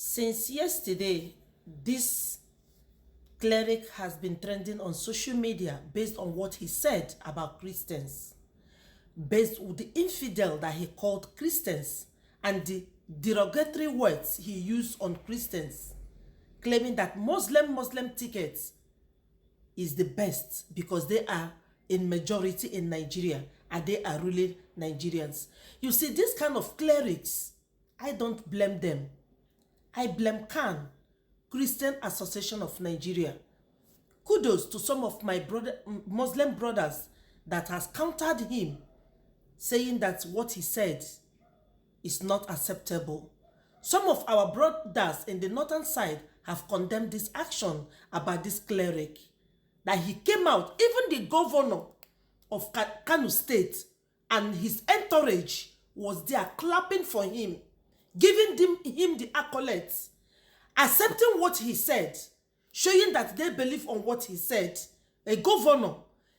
Since yesterday, this cleric has been trending on social media based on what he said about Christians, based on the infidel that he called Christians and the derogatory words he used on Christians, claiming that Muslim tickets is the best because they are in majority in Nigeria and they are ruling Nigerians. You see, this kind of clerics, I don't blame them. I blame CAN, Christian Association of Nigeria. Kudos to some of my Muslim brothers that has countered him, saying that what he said is not acceptable. Some of our brothers in the northern side have condemned this action about this cleric. That he came out, even the governor of Kano State and his entourage was there clapping for him, giving him the accolades, accepting what he said, showing that they believe on what he said. A governor,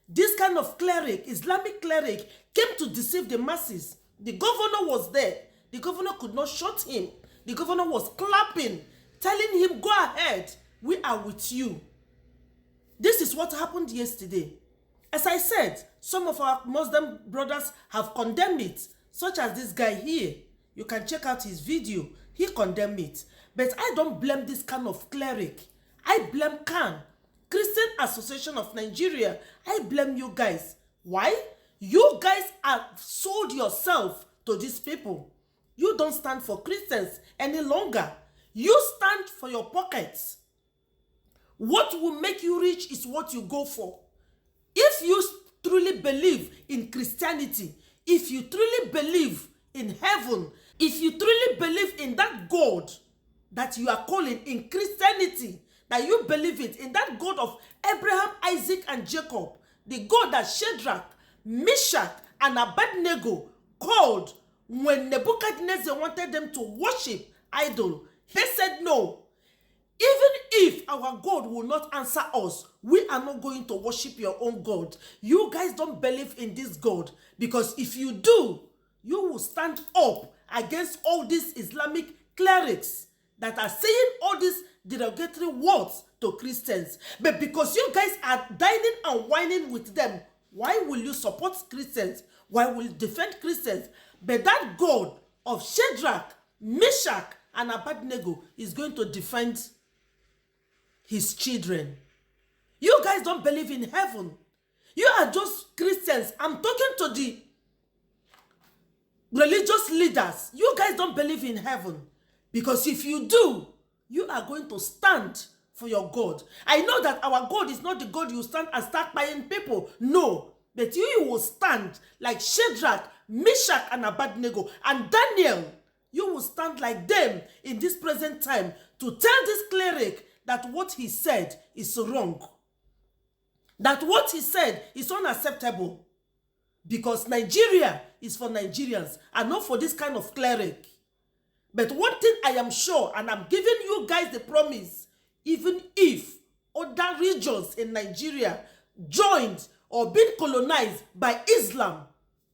this kind of cleric, Islamic cleric, came to deceive the masses. The governor was there. The governor could not shut him. The governor was clapping, telling him, go ahead, we are with you. This is what happened yesterday. As I said, some of our Muslim brothers have condemned it, such as this guy here. You can check out his video. He condemned it. But I don't blame this kind of cleric. I blame CAN, Christian Association of Nigeria. I blame you guys. Why? You guys have sold yourself to these people. You don't stand for Christians any longer. You stand for your pockets. What will make you rich is what you go for. If you truly believe in Christianity, if you truly believe in heaven, if you truly believe in that God that you are calling in Christianity, that you believe it, in that God of Abraham, Isaac, and Jacob, the God that Shadrach, Meshach, and Abednego called when Nebuchadnezzar wanted them to worship idol, he said no. Even if our God will not answer us, we are not going to worship your own God. You guys don't believe in this God, because if you do, you will stand up against all these Islamic clerics that are saying all these derogatory words to Christians. But because you guys are dining and whining with them, why will you support Christians? Why will you defend Christians? But that God of Shadrach, Meshach, and Abednego is going to defend his children. You guys don't believe in heaven. You are just Christians. I'm talking to the religious leaders. You guys don't believe in heaven. Because if you do, you are going to stand for your God. I know that our God is not the God you stand and start buying people. No. But you will stand like Shadrach, Meshach, and Abednego. And Daniel, you will stand like them in this present time to tell this cleric that what he said is wrong. That what he said is unacceptable. Because Nigeria is for Nigerians and not for this kind of cleric. But one thing I am sure, and I'm giving you guys the promise, even if other regions in Nigeria joined or been colonized by Islam,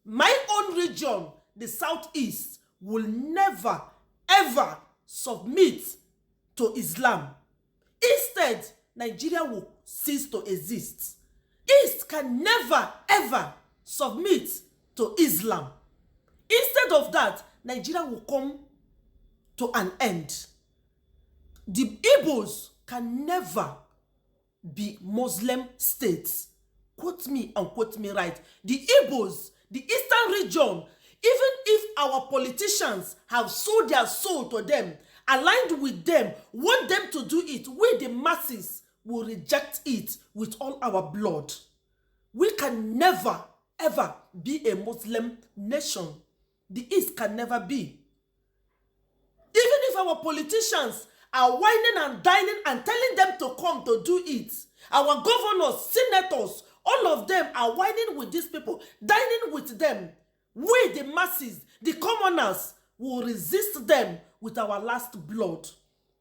my own region, the Southeast, will never, ever submit to Islam. Instead, Nigeria will cease to exist. East can never, ever submit to Islam. Instead of that, Nigeria will come to an end. The Igbos can never be Muslim states. Quote me and quote me right. The Igbos, the Eastern region, even if our politicians have sold their soul to them, aligned with them, want them to do it, we the masses will reject it with all our blood. We can never, ever be a Muslim nation. The East can never be. Even if our politicians are whining and dining and telling them to come to do it, our governors, senators, all of them are whining with these people, dining with them. We, the masses, the commoners, will resist them with our last blood.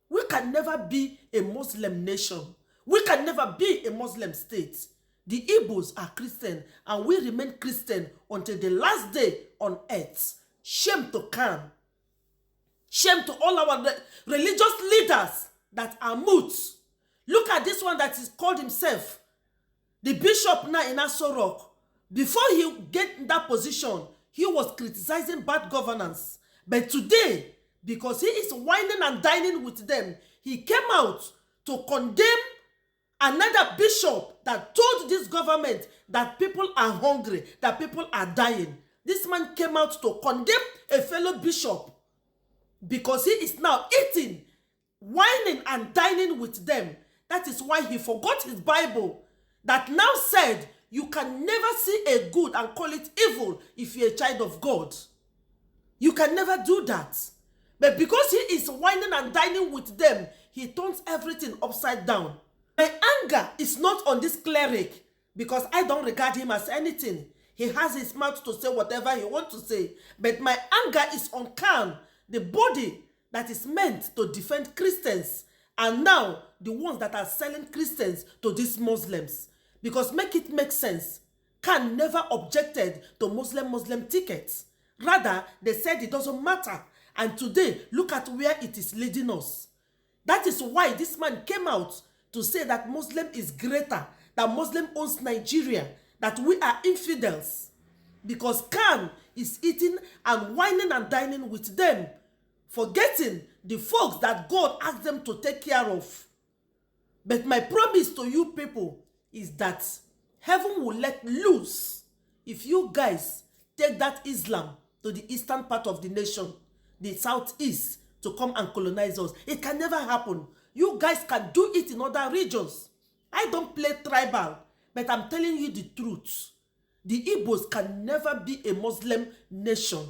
We can never be a Muslim nation. We can never be a Muslim state. The Igbos are Christian and we remain Christian until the last day on earth. Shame to CAN. Shame to all our religious leaders that are mute. Look at this one that is called himself the bishop now in Aso Rock. Before he get in that position, he was criticizing bad governance. But today, because he is whining and dining with them, he came out to condemn another bishop that told this government that people are hungry, that people are dying. This man came out to condemn a fellow bishop because he is now eating, whining and dining with them. That is why he forgot his Bible that now said you can never see a good and call it evil if you're a child of God. You can never do that. But because he is whining and dining with them, he turns everything upside down. My anger is not on this cleric because I don't regard him as anything. He has his mouth to say whatever he wants to say. But my anger is on Khan, the body that is meant to defend Christians, and now the ones that are selling Christians to these Muslims. Because make it make sense, Khan never objected to Muslim tickets. Rather, they said it doesn't matter. And today, look at where it is leading us. That is why this man came out to say that Muslim is greater, that Muslim owns Nigeria, that we are infidels. Because Khan is eating and whining and dining with them, forgetting the folks that God asked them to take care of. But my promise to you people is that heaven will let loose if you guys take that Islam to the eastern part of the nation, the southeast, to come and colonize us. It can never happen. You guys can do it in other regions. I don't play tribal, but I'm telling you the truth. The Igbos can never be a Muslim nation.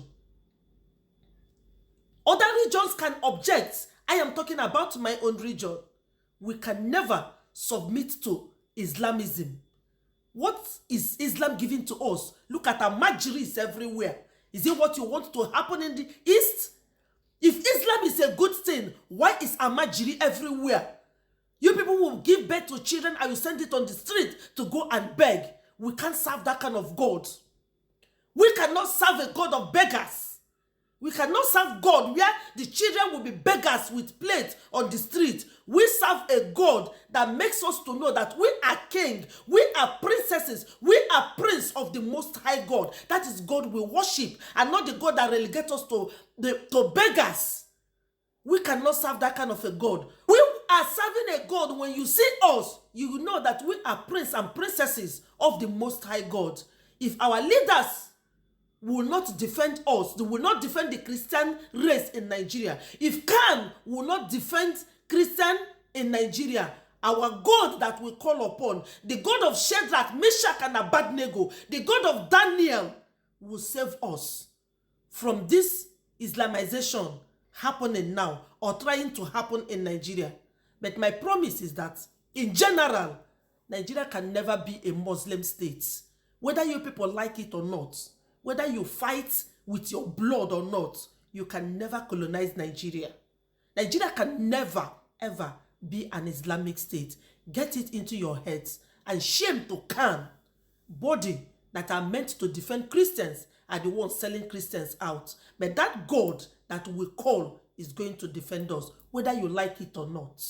Other regions can object. I am talking about my own region. We can never submit to Islamism. What is Islam giving to us? Look at our majlis everywhere. Is it what you want to happen in the East? If Islam is a good thing, why is Amajiri everywhere? You people will give birth to children and you send it on the street to go and beg. We can't serve that kind of God. We cannot serve a God of beggars. We cannot serve God where the children will be beggars with plates on the street. We serve a God that makes us to know that we are king, we are princesses, we are prince of the Most High God. That is God we worship, and not the God that relegates us to beggars. We cannot serve that kind of a God. We are serving a God. When you see us, you will know that we are prince and princesses of the Most High God. If our leaders will not defend us, they will not defend the Christian race in Nigeria. If Khan will not defend Christian in Nigeria, our God that we call upon, the God of Shadrach, Meshach, and Abednego, the God of Daniel, will save us from this Islamization happening now or trying to happen in Nigeria. But my promise is that, in general, Nigeria can never be a Muslim state. Whether you people like it or not, whether you fight with your blood or not, you can never colonize Nigeria. Nigeria can never, ever be an Islamic state. Get it into your heads. And shame to Khan, body that are meant to defend Christians are the ones selling Christians out. But that God that we call is going to defend us, whether you like it or not.